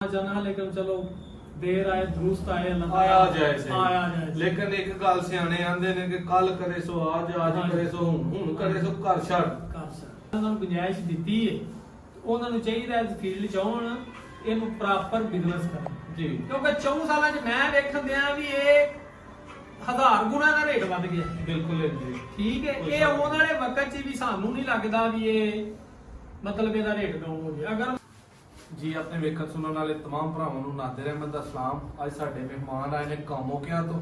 जाना, लेकिन चलो देर आए दुरुस्त आए, आया जाए सही। आया जाए। लेकिन एक गल सियाने आंदे ने कि कल करे सो आज, आज करे सो हुण करे सो घर छड़। ਉਹਨਾਂ ਨੂੰ ਗੁੰਜਾਇਸ਼ ਦਿੱਤੀ ਹੈ, ਉਹਨਾਂ ਨੂੰ ਚਾਹੀਦਾ ਇਸ ਫੀਲਡ 'ਚ ਆਉਣ, ਇਹਨੂੰ ਪ੍ਰੋਪਰ ਬਿਜ਼ਨਸ ਕਰਨ ਜੀ। ਕਿਉਂਕਿ 4 ਸਾਲਾਂ 'ਚ ਮੈਂ ਵੇਖਣ ਦਿਆਂ ਵੀ ਇਹ 1000 ਗੁਣਾ ਦਾ ਰੇਟ ਵੱਧ ਗਿਆ। ਬਿਲਕੁਲ ਜੀ, ਠੀਕ ਹੈ। ਇਹ ਆਉਣ ਵਾਲੇ ਵਕਤ 'ਚ ਵੀ ਸਾਨੂੰ ਨਹੀਂ ਲੱਗਦਾ ਵੀ ਇਹ ਮਤਲਬ ਇਹਦਾ ਰੇਟ ਡਾਊਨ ਹੋ ਗਿਆ। ਅਗਰ ਜੀ ਆਪਣੇ ਵੇਖਣ ਸੁਣਨ ਵਾਲੇ तमाम ਭਰਾਵਾਂ ਨੂੰ ਨਾਦਰ ਅਹਿਮਦ ਦਾ ਸਲਾਮ। ਅੱਜ ਸਾਡੇ ਮਹਿਮਾਨ ਆਏ ਨੇ ਕਾਮੋਕਿਆਂ ਤੋਂ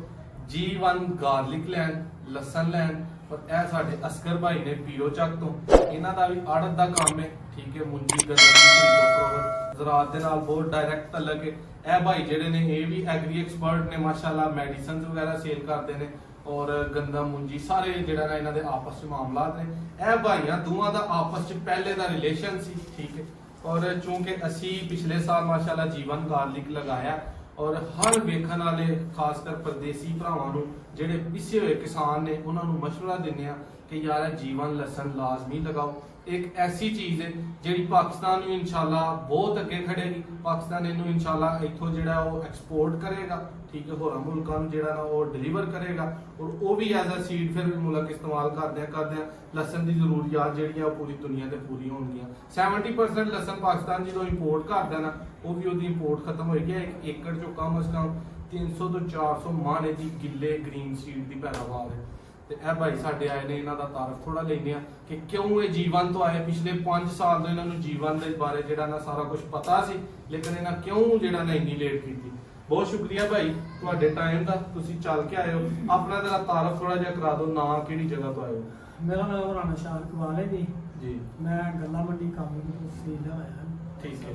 G1 ਗਾਰਲਿਕ ਲੈਂਡ, ਲਸਣ ਲੈਂਡ। ਪਰ ਇਹ ਸਾਡੇ ਅਸਕਰ ਭਾਈ ਨੇ ਪੀਓ ਚੱਕ ਤੋਂ, ਇਹਨਾਂ ਦਾ ਵੀ ਆੜਤ ਦਾ ਕੰਮ ਹੈ। ਠੀਕ ਹੈ, ਮੁੰਜੀ ਗੰਦਮ ਜ਼ਰਾਤ ਦੇ ਨਾਲ ਬਹੁਤ ਡਾਇਰੈਕਟ ਤਲਕ ਹੈ। ਇਹ ਭਾਈ ਜਿਹੜੇ ਨੇ ਇਹ ਵੀ ਐਗਰੀ ਐਕਸਪਰਟ ਨੇ ਮਾਸ਼ਾਅੱਲਾ, ਮੈਡੀਸਿਨਸ ਵਗੈਰਾ ਸੇਲ ਕਰਦੇ ਨੇ ਔਰ ਗੰਦਮ ਮੁੰਜੀ ਸਾਰੇ ਜਿਹੜਾ ਨਾ ਇਹਨਾਂ ਦੇ ਆਪਸ ਵਿੱਚ ਮਾਮਲਾਤ ਨੇ। ਇਹ ਭਾਈਆਂ ਦੋਵਾਂ ਦਾ ਆਪਸ ਵਿੱਚ ਪਹਿਲੇ ਦਾ ਰਿਲੇਸ਼ਨ ਸੀ। ਠੀਕ ਹੈ, और चूंकि असी पिछले साल माशाल्लाह जीवन गार्लिक लगाया और हर वेखण वाले खासकर परदेसी भरावां नूं जिहड़े पिछे हुए किसान ने उन्हां नूं मशवरा दिंदे आ कि यार जीवन लसन लाजमी लगाओ। एक ऐसी चीज है जिहड़ी पाकिस्तान नूं इंशाल्लाह बहुत अगे खड़ेगी। पाकिस्तान इहनूं इंशाल्लाह इत्थों जिहड़ा वो एक्सपोर्ट करेगा। ठीक है, होरां मुल्कां नूं जिहड़ा ना वो डिलीवर करेगा और वो भी एज अ सीड फिर मुल्क इस्तेमाल करदे लसन की जरूरियात जिहड़ी आ पूरी दुनिया ते पूरी होणगियां। 70% लसन पाकिस्तान जो इंपोर्ट करदा ना वो भी ओदी इंपोर्ट खत्म हो गई। एक एकड़ चो कम अज कम 300 तो 400 माने की गिले ग्रीन सीड की पैदावार है। ਤੇ ਇਹ ਭਾਈ ਸਾਡੇ ਆਏ ਨੇ, ਇਹਨਾਂ ਦਾ ਤਾਰਫ ਥੋੜਾ ਲੈਂਦੇ ਆ ਕਿ ਕਿਉਂ ਇਹ ਜੀਵਨ ਤੋਂ ਆਏ। ਪਿਛਲੇ 5 ਸਾਲ ਤੋਂ ਇਹਨਾਂ ਨੂੰ ਜੀਵਨ ਦੇ ਬਾਰੇ ਜਿਹੜਾ ਨਾ ਸਾਰਾ ਕੁਝ ਪਤਾ ਸੀ, ਲੇਕਿਨ ਇਹਨਾਂ ਕਿਉਂ ਜਿਹੜਾ ਨਾ ਇੰਨੀ ਲੇਟ ਕੀਤੀ। ਬਹੁਤ ਸ਼ੁਕਰੀਆ ਭਾਈ ਤੁਹਾਡੇ ਟਾਈਮ ਦਾ, ਤੁਸੀਂ ਚੱਲ ਕੇ ਆਏ ਹੋ। ਆਪਣਾ ਜਰਾ ਤਾਰਫ ਥੋੜਾ ਜਿਹਾ ਕਰਾ ਦਿਓ, ਨਾਂ ਕਿਹੜੀ ਜਗ੍ਹਾ ਤੋਂ ਆਏ ਹੋ? ਮੇਰਾ ਨਾਮ ਰਾਣਾ ਸ਼ਾਹ ਇਕਬਾਲ ਹੈ ਜੀ। ਜੀ, ਮੈਂ ਗੱਲਾ ਮੰਡੀ ਕੰਮ ਤੋਂ ਸੀਲ ਹੋਇਆ। ਠੀਕ ਹੈ।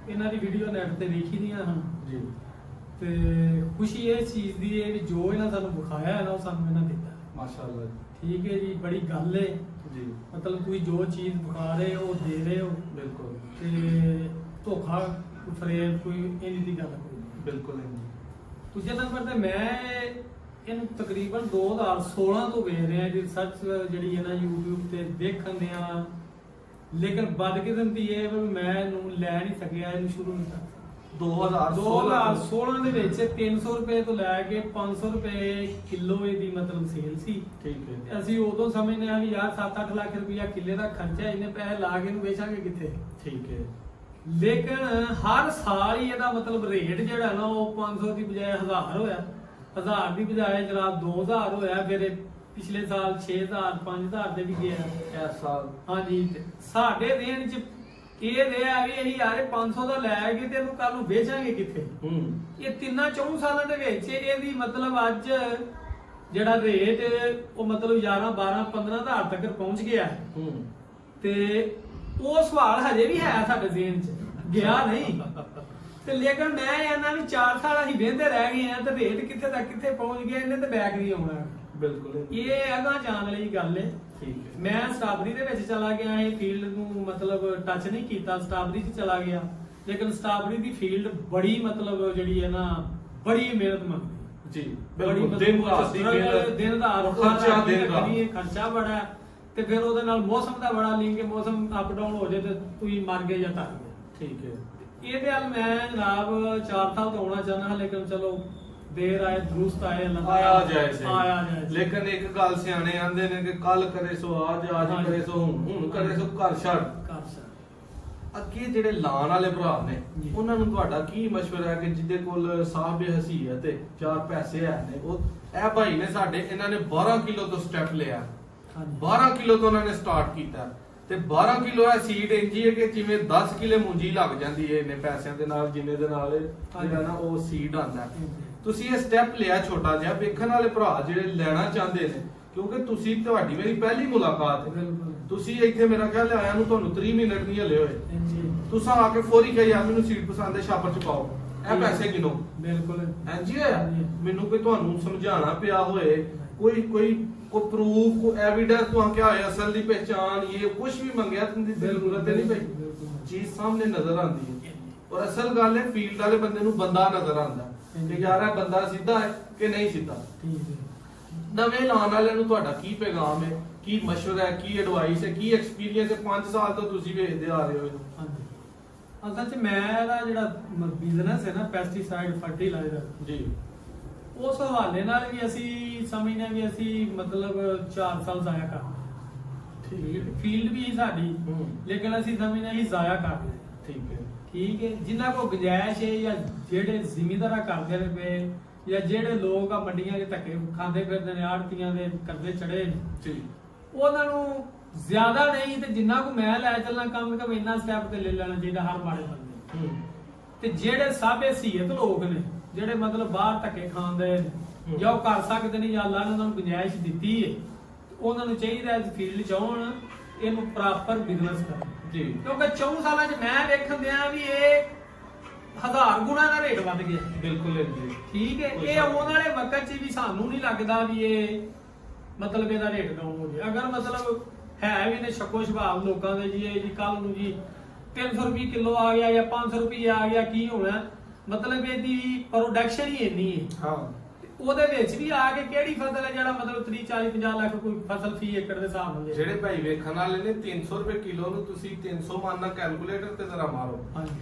ਇਹਨਾਂ ਦੀ ਵੀਡੀਓ ਨੈਟ ਤੇ ਵੇਖੀ ਦੀਆਂ ਹਨ ਜੀ। ਤੇ ਖੁਸ਼ੀ ਇਹ ਚੀਜ਼ ਦੀ ਹੈ ਵੀ ਜੋ ਇਹਨਾਂ ਸਾਨੂੰ ਵਿਖਾਇਆ ਹੈ ਨਾ ਉਹ ਸਾਨੂੰ ਇਹਨਾਂ ਦਿੱਤਾ। ਮਾਸ਼ਾਅੱਲਾ। ਠੀਕ ਹੈ ਜੀ, ਬੜੀ ਗੱਲ ਹੈ ਜੀ, ਮਤਲਬ ਤੁਸੀਂ ਜੋ ਚੀਜ਼ ਵਿਖਾ ਰਹੇ ਹੋ ਦੇ ਰਹੇ ਹੋ ਬਿਲਕੁਲ। ਤੇ ਧੋਖਾ ਫਰੇਬ ਕੋਈ ਇਹਦੀ ਦੀ ਗੱਲ ਕੋਈ ਨਹੀਂ। ਬਿਲਕੁਲ ਜੀ। ਦੂਜੇ ਨੰਬਰ ਤੇ ਮੈਂ ਇਹਨੂੰ ਤਕਰੀਬਨ 2016 ਤੋਂ ਵੇਖ ਰਿਹਾ ਜੀ। ਰਿਸਰਚ ਜਿਹੜੀ ਹੈ ਨਾ YouTube ਤੇ ਦੇਖਣ ਦਿਆਂ, ਲੇਕਿਨ ਬਦਕਿਸਮਤੀ ਇਹ ਵੀ ਮੈਂ ਇਹਨੂੰ ਲੈ ਨਹੀਂ ਸਕਿਆ, ਇਹਨੂੰ ਸ਼ੁਰੂ ਨਹੀਂ ਕਰ 2016 ਦੇ ਵਿੱਚ 300 ਰੁਪਏ ਤੋਂ ਲੈ ਕੇ 500 ਰੁਪਏ ਕਿਲੋ ਇਹਦੀ ਮਤਲਬ ਸੇਲ ਸੀ। ਠੀਕ ਹੈ। ਤੇ ਅਸੀਂ ਉਦੋਂ ਸਮਝਦੇ ਆ ਵੀ ਯਾਰ 7-8 ਲੱਖ ਰੁਪਇਆ ਕਿੱਲੇ ਦਾ ਖਰਚਾ, ਇੰਨੇ ਪੈਸੇ ਲਾ ਕੇ ਇਹਨੂੰ ਵੇਚਾਂਗੇ ਕਿੱਥੇ। ਠੀਕ ਹੈ। ਲੇਕਿਨ ਹਰ ਸਾਲ ਹੀ ਇਹਦਾ ਮਤਲਬ ਰੇਟ ਜਿਹੜਾ ਨਾ ਉਹ 500 ਦੀ ਬਜਾਏ 1000 ਹੋਇਆ, 1000 ਦੀ ਬਜਾਏ ਜਨਾਬ 2000 ਹੋਇਆ। ਫਿਰ ਪਿਛਲੇ ਸਾਲ 6000 5000 ਦੇ ਵੀ ਗਿਆ ਇਸ ਸਾਲ। ਹਾਂਜੀ, ਸਾਡੇ ਦੇਣ ਚ ਇਹ ਰਿਹਾ ਵੀ ਅਸੀਂ ਯਾਰ 500 ਦਾ ਲੈ ਕੇ ਤੇ ਇਹਨੂੰ ਕੱਲ ਨੂੰ ਵੇਚਾਂਗੇ ਕਿੱਥੇ। ਇਹ 3-4 ਸਾਲਾਂ ਦੇ ਵਿੱਚ ਇਹਦੀ ਮਤਲਬ ਅੱਜ ਜਿਹੜਾ ਰੇਟ ਉਹ ਮਤਲਬ 11-12-15,000 ਤੱਕ ਪਹੁੰਚ ਗਿਆ ਤੇ ਉਹ ਸਵਾਲ ਹਜੇ ਵੀ ਹੈ ਸਾਡੇ ਜ਼ਿਹਨ ਚ, ਗਿਆ ਨਹੀਂ। ਤੇ ਲੇਕਿਨ ਮੈਂ ਇਹਨਾਂ ਵੀ 4 ਸਾਲ ਅਸੀਂ ਵੇਂਦੇ ਰਹਿ ਗਏ ਆ ਤੇ ਰੇਟ ਕਿੱਥੇ ਤੱਕ ਕਿੱਥੇ ਪਹੁੰਚ ਗਿਆ, ਇਹਨੇ ਤੇ ਬੈਕ ਨਹੀਂ ਆਉਣਾ। ਬਿਲਕੁਲ, ਇਹ ਅਗਾਂਹ ਜਾਣ ਵਾਲੀ ਗੱਲ ਹੈ। ਠੀਕ ਹੈ। ਮੈਂ ਸਟ੍ਰਾਬੇਰੀ ਦੇ ਵਿੱਚ ਚਲਾ ਗਿਆ, ਇਹ ਫੀਲਡ ਨੂੰ ਮਤਲਬ ਟੱਚ ਨਹੀਂ ਕੀਤਾ, ਸਟ੍ਰਾਬੇਰੀ 'ਚ ਚਲਾ ਗਿਆ। ਲੇਕਿਨ ਸਟ੍ਰਾਬੇਰੀ ਦੀ ਫੀਲਡ ਬੜੀ ਮਤਲਬ ਜਿਹੜੀ ਹੈ ਨਾ ਬੜੀ ਮਿਹਨਤ ਮੰਗਦੀ ਜੀ। ਬਿਲਕੁਲ, ਦਿਨ ਰਾਤ ਦੀ ਮਿਹਨਤ, ਦਿਨ ਰਾਤ ਖਰਚਾ ਦਿਨ ਰਾਤ, ਖਰਚਾ ਬੜਾ ਹੈ। ਤੇ ਫਿਰ ਉਹਦੇ ਨਾਲ ਮੌਸਮ ਦਾ ਬੜਾ ਲਿੰਕ ਹੈ, ਮੌਸਮ ਅਪ ਡਾਊਨ ਹੋ ਜਾਏ ਤੇ ਤੁਸੀਂ ਮਰ ਗਏ ਜਾਂ ਤਰ ਗਏ। ਠੀਕ ਹੈ। ਇਹਦੇ ਨਾਲ ਮੈਂ ਜਨਾਬ 4 ਸਾਲ ਤੋਂ ਆਉਣਾ ਚਾਹੁੰਦਾ, ਲੇਕਿਨ ਚਲੋ ਦੇਰ ਆਏ ਦੁरुस्त ਆਏ, ਆਇਆ ਜਾਏ ਸਹੀ। ਆਇਆ ਜਾਏ। ਲੇਕਿਨ ਇੱਕ ਗੱਲ ਸਿਆਣੇ ਆਂਦੇ ਨੇ ਕਿ ਕੱਲ ਕਰੇ ਸੋ ਅੱਜ, ਅੱਜ ਕਰੇ ਸੋ ਹੁਣ ਕਰੇ ਸੋ ਘਰ ਛੜ। ਅੱਗੇ ਜਿਹੜੇ ਲਾਣ ਵਾਲੇ ਭਰਾ ਨੇ ਉਹਨਾਂ ਨੂੰ ਤੁਹਾਡਾ ਕੀ ਮਸ਼ਵਰਾ ਹੈ ਕਿ ਜਿਹਦੇ ਕੋਲ ਸਾਹਿਬ ਹਸੀਅਤ ਹੈ, 4 ਪੈਸੇ ਹੈ ਨੇ, ਉਹ ਇਹ ਭਾਈ ਨੇ ਸਾਡੇ ਇਹਨਾਂ ਨੇ 12 ਕਿਲੋ ਤੋਂ ਸਟੈਪ ਲਿਆ। 12 ਕਿਲੋ ਤੋਂ ਉਹਨਾਂ ਨੇ ਸਟਾਰਟ ਕੀਤਾ ਤੇ 12 ਕਿਲੋ ਹੈ ਸੀਡ ਇੰਜੀ ਹੈ ਕਿ ਜਿਵੇਂ 10 ਕਿਲੇ ਮੂੰਜੀ ਲੱਗ ਜਾਂਦੀ ਹੈ ਇਹਨੇ ਪੈਸਿਆਂ ਦੇ ਨਾਲ, ਜਿੰਨੇ ਦੇ ਨਾਲ ਜਿਹੜਾ ਨਾ ਉਹ ਸੀਡ ਆਂਦਾ। ਤੁਸੀਂ ਇਹ ਸਟੈਪ ਲਿਆ ਛੋਟਾ ਜਿਹਾ, ਵੇਖਣ ਵਾਲੇ ਭਰਾ ਜਿਹੜੇ ਲੈਣਾ ਚਾਹੁੰਦੇ ਨੇ, ਕਿਉਂਕਿ ਤੁਸੀਂ ਤੁਹਾਡੀ ਮੇਰੀ ਪਹਿਲੀ ਮੁਲਾਕਾਤ ਹੈ। ਤੁਸੀਂ ਇੱਥੇ ਮੇਰਾ ਖਿਆਲ ਆਇਆ ਨੂੰ ਤੁਹਾਨੂੰ 3 ਮਿੰਟ ਨਹੀਂ ਹਲੇ ਹੋਏ, ਤੁਸੀਂ ਆ ਕੇ ਫੌਰੀ ਕਹੀ ਯਾਰ ਮੈਨੂੰ ਸੀਟ ਪਸੰਦ ਹੈ, ਛਾਪਰ ਚ ਪਾਓ, ਇਹ ਪੈਸੇ ਗਿਣੋ। ਬਿਲਕੁਲ ਹਾਂਜੀ ਹੋਇਆ। ਮੈਨੂੰ ਕੋਈ ਤੁਹਾਨੂੰ ਸਮਝਾਣਾ ਪਿਆ ਹੋਏ, ਕੋਈ ਪ੍ਰੂਫ, ਕੋਈ ਐਵੀਡੈਂਸ ਤੁਹਾਨੂੰ ਕਿਹਾ ਹੋਇਆ, ਅਸਲ ਦੀ ਪਹਿਚਾਨ, ਇਹ ਕੁਝ ਵੀ ਮੰਗਿਆ तुम्हें ਜ਼ਰੂਰਤ ਨਹੀਂ ਪਈ, ਚੀਜ਼ ਸਾਹਮਣੇ ਨਜ਼ਰ ਆਉਂਦੀ ਹੈ। ਔਰ ਅਸਲ ਗੱਲ ਹੈ ਫੀਲਡ ਵਾਲੇ ਬੰਦੇ ਨੂੰ ਬੰਦਾ ਨਜ਼ਰ ਆਉਂਦਾ ਕਿ ਯਾਰ ਇਹ ਬੰਦਾ ਸਿੱਧਾ ਹੈ ਕਿ ਨਹੀਂ ਸਿੱਧਾ। ਨਵੇਂ ਲਾਉਣ ਵਾਲਿਆਂ ਨੂੰ ਤੁਹਾਡਾ ਕੀ ਪੈਗਾਮ ਹੈ, ਕੀ ਮਸ਼ਵਰਾ ਹੈ, ਕੀ ਐਡਵਾਈਸ ਹੈ, ਕੀ ਐਕਸਪੀਰੀਅੰਸ ਹੈ? 5 ਸਾਲ ਤੋਂ ਤੁਸੀਂ ਵੇਖਦੇ ਆ ਰਹੇ ਹੋ। ਅਸਲ 'ਚ ਮੇਰਾ ਜਿਹੜਾ ਬਿਜ਼ਨਸ ਹੈ ਨਾ ਪੈਸਟੀਸਾਈਡ ਫਰਟੀਲਾਈਜ਼ਰ ਜੀ ਉਸ ਹਵਾਲੇ ਨਾਲ ਵੀ ਅਸੀਂ ਸਮਝਦੇ ਵੀ ਅਸੀਂ ਮਤਲਬ 4 ਸਾਲ ਜ਼ਾਇਆ ਕਰ ਫੀਲਡ ਵੀ ਸਾਡੀ ਲੇਕਿਨ ਅਸੀਂ ਸਮਝਦੇ ਹਾਂ ਜ਼ਾਇਆ ਕਰ ਰਹੇ ਠੀਕ ਹੈ ਜਿਨ੍ਹਾਂ ਕੋ ਗੁੰਜਾਇਸ਼ ਹੈ ਜਾਂ ਜਿਹੜੇ ਜ਼ਿਮੀਂਦਾਰਾ ਕਰਦੇ ਨੇ ਪਏ ਜਾਂ ਜਿਹੜੇ ਲੋਕ ਆ ਮੰਡੀਆਂ 'ਚ ਧੱਕੇ ਖਾਂਦੇ ਫਿਰਦੇ ਨੇ ਆੜਤੀਆਂ ਦੇ ਕਰਜ਼ੇ ਚੜੇ ਨੇ ਜੀ ਉਹਨਾਂ ਨੂੰ ਜ਼ਿਆਦਾ ਨਹੀਂ ਤੇ ਜਿੰਨਾ ਕੋ ਮੈਂ ਲੈ ਚੱਲਣਾ ਕਮ ਸੇ ਕਮ ਇੰਨਾ ਸਟੈਪ ਤੇ ਲੈ ਲੈਣਾ ਚਾਹੀਦਾ ਹਰ ਮਾੜੇ ਬੰਦੇ ਤੇ ਜਿਹੜੇ ਸਾਬੇ ਸੀਹਤ ਲੋਕ ਨੇ ਜਿਹੜੇ ਮਤਲਬ ਬਾਹਰ ਧੱਕੇ ਖਾਂਦੇ ਨੇ ਜਾਂ ਉਹ ਕਰ ਸਕਦੇ ਨੇ ਜਾਂ ਅੱਲਾ ਨੇ ਉਹਨਾਂ ਨੂੰ ਗੁੰਜਾਇਸ਼ ਦਿੱਤੀ ਹੈ ਉਹਨਾਂ ਨੂੰ ਚਾਹੀਦਾ ਇਸ ਫੀਲਡ 'ਚ ਆਉਣ ਇਹਨੂੰ ਪ੍ਰੋਪਰ ਬਿਜ਼ਨਸ ਕਰਨ ਜੀ ਕਿਉਂਕਿ 4 ਸਾਲਾਂ 'ਚ ਮੈਂ ਵੇਖਣ ਦਿਆਂ ਵੀ ਇਹ 1000 ਗੁਣਾ ਦਾ ਰੇਟ ਵੱਧ ਗਿਆ ਬਿਲਕੁਲ ਜੀ ਠੀਕ ਹੈ ਇਹ ਆਉਣ ਵਾਲੇ ਵਕਤ 'ਚ ਵੀ ਸਾਨੂੰ ਨਹੀਂ ਲੱਗਦਾ ਵੀ ਇਹ ਮਤਲਬ ਇਹਦਾ ਰੇਟ ਡਾਊਨ ਹੋ ਜਾਏ ਅਗਰ ਮਤਲਬ ਹੈ ਵੀ ਨੇ ਸ਼ੱਕੋ ਸ਼ਬਾਬ ਲੋਕਾਂ ਦੇ ਜੀ ਇਹ ਜੀ ਕੱਲ ਨੂੰ ਜੀ 300 ਰੁਪਏ ਕਿਲੋ ਆ ਗਿਆ ਜਾਂ 500 ਰੁਪਏ ਆ ਗਿਆ ਕੀ ਹੋਣਾ ਮਤਲਬ ਇਹਦੀ ਪ੍ਰੋਡਕਸ਼ਨ ਹੀ ਇੰਨੀ ਹੈ ਹਾਂ ਉਹਦੇ ਵਿੱਚ ਵੀ ਆ ਕੇ ਕਿਹੜੀ ਫਸਲ ਹੈ ਜਿਹੜਾ ਮਤਲਬ 30 40 50 ਲੱਖ ਕੋਈ ਫਸਲ ਫੀ ਏਕੜ ਦੇ ਹਿਸਾਬ ਨਾਲ ਜਿਹੜੇ ਭਾਈ ਵੇਖਣ ਵਾਲੇ ਨੇ 300 ਰੁਪਏ ਕਿਲੋ ਨੂੰ ਤੁਸੀਂ 300 ਮੰਨ ਨਾਲ ਕੈਲਕੂਲੇਟਰ ਤੇ ਜ਼ਰਾ ਮਾਰੋ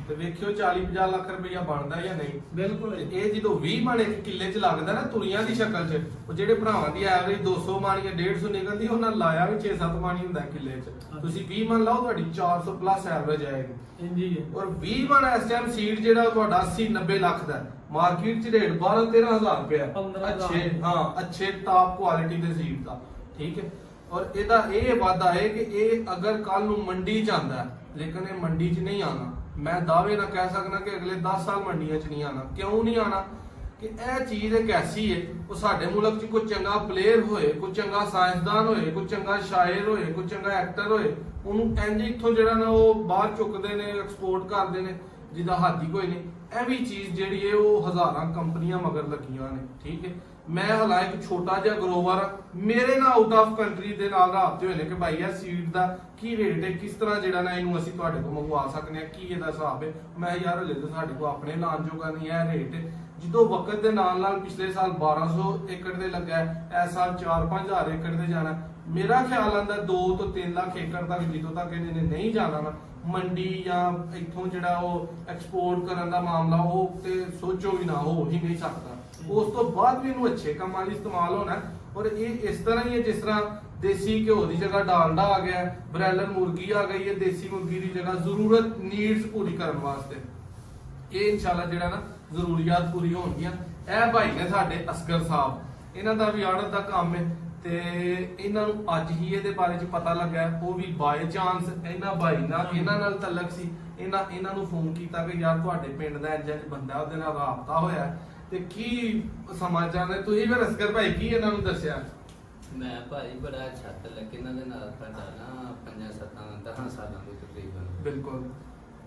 ਤੇ ਵੇਖਿਓ 40 50 ਲੱਖ ਰੁਪਇਆ ਬਣਦਾ ਜਾਂ ਨਹੀਂ ਬਿਲਕੁਲ ਇਹ ਜਦੋਂ 20 ਮਣ ਇੱਕ ਕਿੱਲੇ 'ਚ ਲੱਗਦਾ ਨਾ ਤੁਰੀਆਂ ਦੀ ਸ਼ਕਲ 'ਚ ਉਹ ਜਿਹੜੇ ਭਰਾਵਾਂ ਦੀ ਐਵਰੇਜ 200 ਮਣ ਜਾਂ 150 ਨਿਕਲਦੀ ਉਹਨਾਂ ਲਾਇਆ ਵੀ 6-7 ਮਣ ਹੀ ਹੁੰਦਾ ਕਿੱਲੇ 'ਚ ਤੁਸੀਂ 20 ਮਣ ਲਾਓ ਤੁਹਾਡੀ 400 ਪਲੱਸ ਐਵਰੇਜ ਆਏਗੀ ਜੀ ਔਰ 20 ਮਣ ਇਸ ਟਾਈਮ ਸੀਡ ਜਿਹੜਾ ਤੁਹਾਡਾ 80-90 ਲੱਖ ਦਾ ਮਾਰਕੀਟ 'ਚ ਰੇਟ 12-13,000 ਰੁਪਏ ਅੱਛੇ ਅੱਛੇ ਟਾਪ ਕੁਆਲਿਟੀ ਦੇ ਸੀਡ ਦਾ ਠੀਕ ਹੈ ਔਰ ਇਹਦਾ ਇਹ ਵਾਅਦਾ ਹੈ ਕਿ ਇਹ ਅਗਰ ਕੱਲ ਨੂੰ ਮੰਡੀ 'ਚ ਆਂਦਾ ਲੇਕਿਨ ਇਹ ਮੰਡੀ 'ਚ ਨਹੀਂ ਆਣਾ ਮੈਂ ਦਾਅਵੇ ਨਾਲ ਕਹਿ ਸਕਦਾ ਕਿ ਅਗਲੇ 10 ਸਾਲ ਮੰਡੀਆਂ 'ਚ ਨਹੀਂ ਆਣਾ ਕਿਉਂ ਨਹੀਂ ਆਣਾ ਕਿ ਇਹ ਚੀਜ਼ ਇੱਕ ਐਸੀ ਹੈ ਉਹ ਸਾਡੇ ਮੁਲਕ 'ਚ ਕੋਈ ਚੰਗਾ ਪਲੇਅਰ ਹੋਏ ਕੋਈ ਚੰਗਾ ਸਾਇੰਸਦਾਨ ਹੋਏ ਕੋਈ ਚੰਗਾ ਸ਼ਾਇਰ ਹੋਏ ਕੋਈ ਚੰਗਾ ਐਕਟਰ ਹੋਏ ਉਹਨੂੰ ਇੰਜ ਇੱਥੋਂ ਜਿਹੜਾ ਨਾ ਉਹ ਬਾਹਰ ਚੁੱਕਦੇ ਨੇ ਐਕਸਪੋਰਟ ਕਰਦੇ ਨੇ ਜਿਹਦਾ ਹੱਦ ਹੀ ਕੋਈ ਨਹੀਂ ਇਹ ਵੀ ਚੀਜ਼ ਜਿਹੜੀ ਹੈ ਉਹ ਹਜ਼ਾਰਾਂ ਕੰਪਨੀਆਂ ਮਗਰ ਲੱਗੀਆਂ ਨੇ ਠੀਕ ਹੈ ਮੈਂ ਹਲਾ ਇੱਕ ਛੋਟਾ ਜਿਹਾ ਗਰੋਵਰ ਮੇਰੇ ਨਾਲ ਆਊਟ ਆਫ ਕੰਟਰੀ ਦੇ ਨਾਲ ਰਾਬਤੇ ਹੋਏ ਨੇ ਕਿ ਭਾਈ ਇਹ ਸੀਡ ਦਾ ਕੀ ਰੇਟ ਹੈ ਕਿਸ ਤਰ੍ਹਾਂ ਜਿਹੜਾ ਨਾ ਇਹਨੂੰ ਅਸੀਂ ਤੁਹਾਡੇ ਕੋਲ ਮੰਗਵਾ ਸਕਦੇ ਹਾਂ ਕੀ ਇਹਦਾ ਹਿਸਾਬ ਹੈ ਮੈਂ ਯਾਰ ਹਲੇ ਤਾਂ ਸਾਡੇ ਕੋਲ ਆਪਣੇ ਲਾਣ ਜੋਗਾ ਨਹੀਂ ਇਹ ਰੇਟ ਹੈ ਜਦੋਂ ਵਕਤ ਦੇ ਨਾਲ ਨਾਲ ਪਿਛਲੇ ਸਾਲ 1200 ਏਕੜ ਦੇ ਲੱਗਾ ਇਸ ਸਾਲ 4-5000 ਏਕੜ ਦੇ ਜਾਣਾ ਮੇਰਾ ਖਿਆਲ ਆਂਦਾ 2 ਤੋਂ 3 ਲੱਖ ਏਕੜ ਤੱਕ ਜਿੱਦੋਂ ਤੱਕ ਇਹਨੇ ਨਹੀਂ ਜਾਣਾ ਨਾ ਮੰਡੀ ਜਾਂ ਇੱਥੋਂ ਜਿਹੜਾ ਉਹ ਐਕਸਪੋਰਟ ਕਰਨ ਦਾ ਮਾਮਲਾ ਉਹ ਤੇ ਸੋਚੋ ਵੀ ਨਾ ਹੋ ਹੀ ਨਹੀਂ ਸਕਦਾ ਉਸ ਤੋਂ ਬਾਅਦ ਵੀ ਇਹਨੂੰ ਅੱਛੇ ਕੰਮਾਂ ਲਈ ਇਸਤੇਮਾਲ ਹੋਣਾ ਔਰ ਇਹ ਇਸ ਤਰ੍ਹਾਂ ਹੀ ਹੈ ਜਿਸ ਤਰ੍ਹਾਂ ਦੇਸੀ ਘਿਓ ਦੀ ਜਗ੍ਹਾ ਡਾਲਡਾ ਆ ਗਿਆ ਬ੍ਰਾਇਲਰ ਮੁਰਗੀ ਆ ਗਈ ਹੈ ਦੇਸੀ ਮੁਰਗੀ ਦੀ ਜਗ੍ਹਾ ਜ਼ਰੂਰਤ ਨੀਡਸ ਪੂਰੀ ਕਰਨ ਵਾਸਤੇ ਇਹ ਇਨਸ਼ਾਅੱਲਾ ਜਿਹੜਾ ਨਾ ਜ਼ਰੂਰੀਅਤ ਪੂਰੀ ਹੋਣਗੀਆਂ ਇਹ ਭਾਈ ਨੇ ਸਾਡੇ ਅਸਗਰ ਸਾਹਿਬ ਇਹਨਾਂ ਦਾ ਵੀ ਆੜਤ ਦਾ ਕੰਮ ਹੈ ਤੇ ਇਹਨਾਂ ਨੂੰ ਅੱਜ ਹੀ ਇਹਦੇ ਬਾਰੇ ਚ ਪਤਾ ਲੱਗਾ ਉਹ ਵੀ ਬਾਈ ਚਾਂਸ ਇਹਨਾਂ ਨਾਲ ਤਲਕ ਸੀ ਇਹਨਾਂ ਨੂੰ ਫੋਨ ਕੀਤਾ ਕਿ ਯਾਰ ਤੁਹਾਡੇ ਪਿੰਡ ਦਾ ਇੰਜ ਬੰਦਾ ਉਹਦੇ ਨਾਲ ਰਾਬਤਾ ਹੋਇਆ ਤੇ ਕੀ ਸਮਾਚਾਰ ਨੇ ਤੁਸੀਂ ਫਿਰ ਅਸਗਰ ਭਾਈ ਕੀ ਇਹਨਾਂ ਨੂੰ ਦੱਸਿਆ ਮੈਂ ਭਾਈ ਬੜਾ ਛੱਤ ਲੱਗੇ ਇਹਨਾਂ ਦੇ ਨਾਲ ਸਾਡਾ ਨਾ 5-7-10 ਸਾਲਾਂ ਦੇ ਤਕਰੀਬਨ ਬਿਲਕੁਲ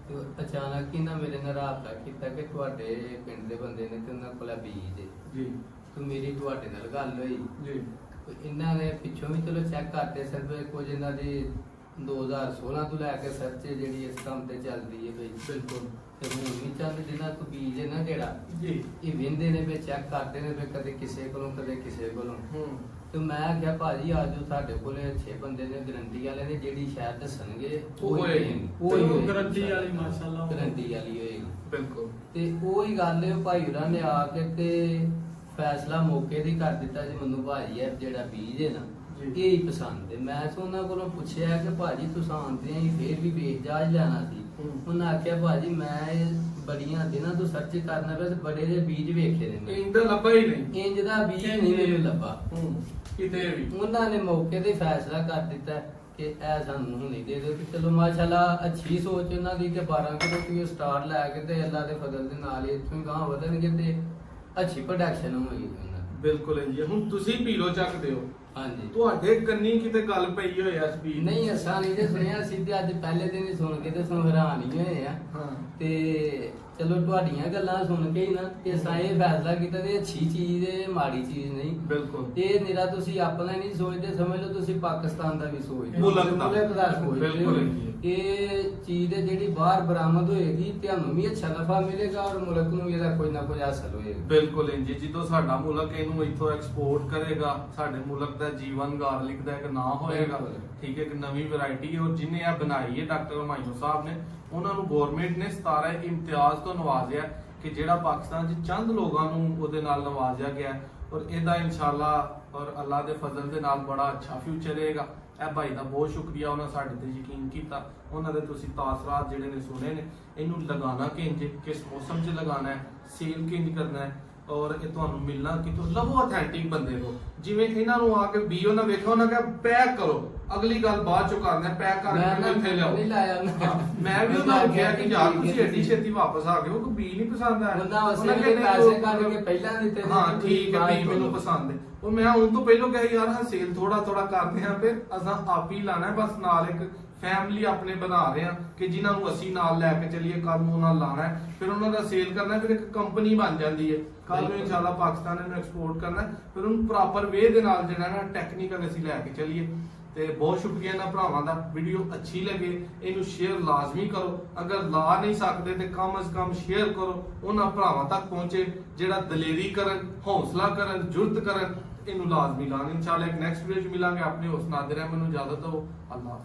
ਤੇ ਅਚਾਨਕ ਹੀ ਨਾ ਮੇਰੇ ਨਾਲ ਰਾਬਤਾ ਕੀਤਾ ਕਿ ਤੁਹਾਡੇ ਪਿੰਡ ਦੇ ਬੰਦੇ ਨੇ ਤੇ ਉਹਨਾਂ ਕੋਲ ਬੀਜ ਜੀ ਤੇ ਮੇਰੀ ਤੁਹਾਡੇ ਨਾਲ ਗੱਲ ਹੋਈ ਜੀ ਇਹਨਾਂ ਨੇ ਪਿੱਛੋਂ ਵੀ ਚਲੋ ਚੈੱਕ ਕਰਦੇ ਸਰ ਕੁਝ ਇਹਨਾਂ ਦੀ 2016 ਤੋਂ ਲੈ ਕੇ ਸਰਚ ਜਿਹੜੀ ਇਸ ਕੰਮ ਤੇ ਚੱਲਦੀ ਹੈ ਬਈ ਬਿਲਕੁਲ ਤੇ ਹੁਣ ਵੀ ਚੱਲ ਜਿਹਨਾਂ ਤੋਂ ਬੀਜ ਹੈ ਨਾ ਜਿਹੜਾ ਜੀ ਇਹ ਵਿੰਦੇ ਨੇ ਵੀ ਚੈੱਕ ਕਰਦੇ ਨੇ ਵੀ ਕਦੇ ਕਿਸੇ ਕੋਲੋਂ ਕਦੇ ਕਿਸੇ ਕੋਲੋਂ ਤੇ ਮੈਂ ਕਿਹਾ ਭਾਜੀ ਆਜੋ ਸਾਡੇ ਕੋਲੇ 6 ਬੰਦੇ ਨੇ ਗਰੰਟੀ ਵਾਲੇ ਨੇ ਜਿਹੜੀ ਸ਼ਾਇਦ ਦੱਸਣਗੇ ਉਹ ਗਰੰਟੀ ਵਾਲੀ ਮਾਸ਼ਾਅੱਲਾ ਗਰੰਟੀ ਵਾਲੀ ਹੋਏਗੀ ਬਿਲਕੁਲ ਤੇ ਉਹੀ ਗੱਲ ਹੈ ਭਾਈ ਹੋਰਾਂ ਨੇ ਆ ਕੇ ਤੇ ਫੈਸਲਾ ਮੌਕੇ ਦੀ ਕਰ ਦਿੱਤਾ ਜੀ ਮੈਨੂੰ ਭਾਜੀ ਹੈ ਜਿਹੜਾ ਬੀਜ ਹੈ ਨਾ ਇਹ ਹੀ ਪਸੰਦ ਹੈ ਮੈਂ ਉਹਨਾਂ ਕੋਲੋਂ ਪੁੱਛਿਆ ਕਿ ਭਾਜੀ ਤੁਸੀਂ ਆਂਦੇ ਆਂ ਫੇਰ ਵੀ ਵੇਚ ਜਾਜ ਲੈਣਾ ਸੀ ਉਹਨਾਂ ਆਖਿਆ ਭਾਜੀ ਮੈਂ ਬੜੀਆਂ ਦਿਨਾਂ ਤੋਂ ਸਰਚ ਕਰਨਾ ਪਿਆ ਤੇ ਬੜੇ ਦੇ ਬੀਜ ਵੇਖੇ ਨੇ ਇੰਜ ਦਾ ਲੱਭਾ ਹੀ ਨਹੀਂ ਇੰਜ ਦਾ ਬੀਜ ਨਹੀਂ ਮੈਨੂੰ ਲੱਭਾ ਕਿਤੇ ਵੀ ਉਹਨਾਂ ਨੇ ਮੌਕੇ ਤੇ ਫੈਸਲਾ ਕਰ ਦਿੱਤਾ ਕਿ ਇਹ ਸਾਨੂੰ ਨਹੀਂ ਦੇ ਦਿਓ ਤੇ ਚਲੋ ਮਾਸ਼ਾਅੱਲਾ ਅੱਛੀ ਸੋਚ ਉਹਨਾਂ ਦੀ ਕਿ 12 ਕਿਲੋ ਤੋਂ ਸਟਾਰਟ ਲੈ ਕੇ ਤੇ ਅੱਲਾ ਦੇ ਫਜ਼ਲ ਦੇ ਨਾਲ ਹੀ ਇੱਥੋਂ ਗਾਂ ਵਧਣਗੇ ਤੇ ਅੱਛੀ ਪ੍ਰੋਡਕਸ਼ਨ ਹੋਏਗੀ ਉਹਨਾਂ ਦੀ ਬਿਲਕੁਲ ਜੀ ਹੁਣ ਤੁਸੀਂ ਪੀਲੋ ਚੱਕਦੇ ਹੋ ਹਾਂਜੀ ਤੁਹਾਡੇ ਕੰਨੀ ਕਿਤੇ ਗੱਲ ਪਈ ਹੋਈ ਐ ਸਪੀਡ ਨਹੀਂ ਅਸਾਂ ਨਹੀਂ ਜੇ ਸੁਣਿਆ ਸਿੱਧੇ ਅੱਜ ਪਹਿਲੇ ਦਿਨ ਹੀ ਸੁਣ ਕੇ ਤੇ ਸੁਣ ਹੈਰਾਨ ਹੀ ਹੋਏ ਆ ਤੇ ਚਲੋ ਤੁਹਾਡੀਆਂ ਗੱਲਾਂ ਸੁਣ ਕੇ ਹੀ ਨਾ ਕਿ ਅਸਾਂ ਇਹ ਫੈਸਲਾ ਕੀਤਾ ਕਿ ਅੱਛੀ ਚੀਜ਼ ਹੈ ਮਾੜੀ ਚੀਜ਼ ਨਹੀਂ ਬਿਲਕੁਲ ਇਹ ਨਿਰਾ ਤੁਸੀਂ ਆਪਣਾ ਨਹੀਂ ਸੋਚਦੇ ਸਮਝ ਲਓ ਤੁਸੀਂ ਪਾਕਿਸਤਾਨ ਦਾ ਵੀ ਸੋਚਦੇ ਮੁਲਕ ਦਾ ਸੋਚਦੇ ਬਿਲਕੁਲ ਇਹ ਚੀਜ਼ ਜਿਹੜੀ ਬਾਹਰ ਬਰਾਮਦ ਹੋਏਗੀ ਤੁਹਾਨੂੰ ਵੀ ਅੱਛਾ ਨਫਾ ਮਿਲੇਗਾ ਔਰ ਮੁਲਕ ਨੂੰ ਵੀ ਇਹਦਾ ਕੋਈ ਨਾ ਕੋਈ ਹਾਸਲ ਹੋਏਗਾ। ਬਿਲਕੁਲ ਇੰਜੀ, ਜਦੋਂ ਸਾਡਾ ਮੁਲਕ ਇਹਨੂੰ ਇੱਥੋਂ ਐਕਸਪੋਰਟ ਕਰੇਗਾ, ਸਾਡੇ ਮੁਲਕ ਦਾ ਜੀਵਨ ਗਾਰਲਿਕ ਦਾ ਇੱਕ ਨਾਂ ਹੋਏਗਾ। ਬਿਲਕੁਲ। ਠੀਕ ਹੈ, ਇੱਕ ਨਵੀਂ ਵੈਰਾਈਟੀ ਹੈ ਔਰ ਜਿਹਨੇ ਇਹ ਬਣਾਈ ਹੈ ਡਾਕਟਰ ਹਮਾਇੂੰ ਸਾਹਿਬ ਨੇ, ਉਹਨਾਂ ਨੂੰ ਗਵਰਨਮੈਂਟ ਨੇ 17 ਇਮਤਿਆਜ਼ ਤੋਂ ਨਵਾਜ਼ਿਆ ਕਿ ਜਿਹੜਾ ਪਾਕਿਸਤਾਨ 'ਚ ਚੰਦ ਲੋਕਾਂ ਨੂੰ ਉਹਦੇ ਨਾਲ ਨਵਾਜ਼ਿਆ ਗਿਆ ਔਰ ਇਹਦਾ ਇਨਸ਼ਾਅੱਲਾ ਔਰ ਅੱਲਾ ਦੇ ਫਜ਼ਲ ਦੇ ਨਾਲ ਬੜਾ ਅੱਛਾ ਫਿਊਚਰ ਰਹੇਗਾ। ਇਹ ਭਾਈ ਦਾ ਬਹੁਤ ਸ਼ੁਕਰੀਆ, ਉਹਨਾਂ ਸਾਡੇ ਤੇ ਯਕੀਨ ਕੀਤਾ। ਉਹਨਾਂ ਦੇ ਤੁਸੀਂ ਤਾਸਰਾਤ ਜਿਹੜੇ ਨੇ ਸੁਣੇ ਨੇ, ਇਹਨੂੰ ਲਗਾਣਾ ਕਿੰਜ, ਕਿਸ ਮੌਸਮ 'ਚ ਲਗਾਣਾ ਹੈ, ਸੇਲ ਕਿੰਜ ਕਰਨਾ ਹੈ ਔਰ ਇਹ ਤੁਹਾਨੂੰ ਮਿਲਣਾ ਕਿਤੋਂ, ਲਵੋ ਅਥੈਂਟਿਕ ਬੰਦੇ ਤੋਂ। ਜਿਵੇਂ ਇਹਨਾਂ ਨੂੰ ਆ ਕੇ ਬੀ ਉਹਨਾਂ ਵੇਖੋ, ਉਹਨਾਂ ਕਿਹਾ ਪੈਕ ਕਰੋ, ਅਗਲੀ ਗੱਲ ਬਾਅਦ ਚੋਂ ਕਰਨਾ, ਪੈਕ ਕਰਕੇ ਇੱਥੇ ਲਿਆਓ। ਮੈਂ ਵੀ ਉਹਨਾਂ ਨੂੰ ਕਿਹਾ ਕਿ ਯਾਰ ਤੁਸੀਂ ਐਡੀ ਛੇਤੀ ਵਾਪਸ ਆ ਗਏ ਹੋ, ਕੋਈ ਬੀ ਨਹੀਂ ਪਸੰਦ ਆਇਆ। ਉਹਨਾਂ ਨੇ ਪੈਸੇ ਕੱਢ ਕੇ ਪਹਿਲਾਂ ਦਿੱਤੇ, ਹਾਂ ਠੀਕ ਹੈ, ਬੀ ਮੈਨੂੰ ਪਸੰਦ ਹੈ। ਉਹ ਮੈਂ ਹੁਣ ਤੋਂ ਪਹਿਲਾਂ ਕਿਹਾ ਯਾਰ ਹਾਂ ਸੇਲ ਥੋੜਾ ਥੋੜਾ ਕਰਦੇ ਆ, ਫਿਰ ਅਸਾਂ ਆਪ ਹੀ ਲਾਣਾ, ਬਸ ਨਾਲ ਇੱਕ ਫੈਮਿਲੀ ਆਪਣੇ ਬਣਾ ਰਹੇ ਆ ਕਿ ਜਿਨ੍ਹਾਂ ਨੂੰ ਅਸੀਂ ਨਾਲ ਲੈ ਕੇ ਚੱਲੀਏ, ਕੱਲ ਨੂੰ ਉਹਨਾਂ ਲਾਣਾ ਹੈ, ਫਿਰ ਉਹਨਾਂ ਦਾ ਸੇਲ ਕਰਨਾ, ਫਿਰ ਇੱਕ ਕੰਪਨੀ ਬਣ ਜਾਂਦੀ ਹੈ। ਕੱਲ ਨੂੰ ਇਨਸ਼ਾਅੱਲਾ ਪਾਕਿਸਤਾਨ ਨੂੰ ਐਕਸਪੋਰਟ ਕਰਨਾ, ਫਿਰ ਉਹਨੂੰ ਪ੍ਰੋਪਰ ਵੇ ਦੇ ਨਾਲ ਜਿਹੜਾ ਨਾ ਟੈਕਨੀਕਲ ਅਸੀਂ ਲੈ ਕੇ ਚੱਲੀਏ। ਤੇ ਬਹੁਤ ਸ਼ੁਕਰੀਆ ਇਹਨਾਂ ਭਰਾਵਾਂ ਦਾ। ਵੀਡੀਓ ਅੱਛੀ ਲੱਗੇ ਇਹਨੂੰ ਸ਼ੇਅਰ ਲਾਜ਼ਮੀ ਕਰੋ, ਅਗਰ ਲਾ ਨਹੀਂ ਸਕਦੇ ਤੇ ਕਮ ਅਜ਼ ਕਮ ਸ਼ੇਅਰ ਕਰੋ, ਉਹਨਾਂ ਭਰਾਵਾਂ ਤੱਕ ਪਹੁੰਚੇ ਜਿਹੜਾ ਦਲੇਰੀ ਕਰਨ, ਹੌਸਲਾ ਕਰਨ, ਜੁਰਤ ਕਰਨ। ਇਹਨੂੰ ਲਾਜ਼ਮੀ ਲਾਣ। ਇਨਸ਼ਾਅੱਲਾ ਇੱਕ ਨੈਕਸਟ ਵੀਡੀਓ 'ਚ ਮਿਲਾਂਗੇ। ਆਪਣੇ ਉਸ ਨਾਦਰ ਅਹਿਮਦ ਨੂੰ ਇਜਾਜ਼ਤ ਦਿਓ। ਅੱਲਾਹ।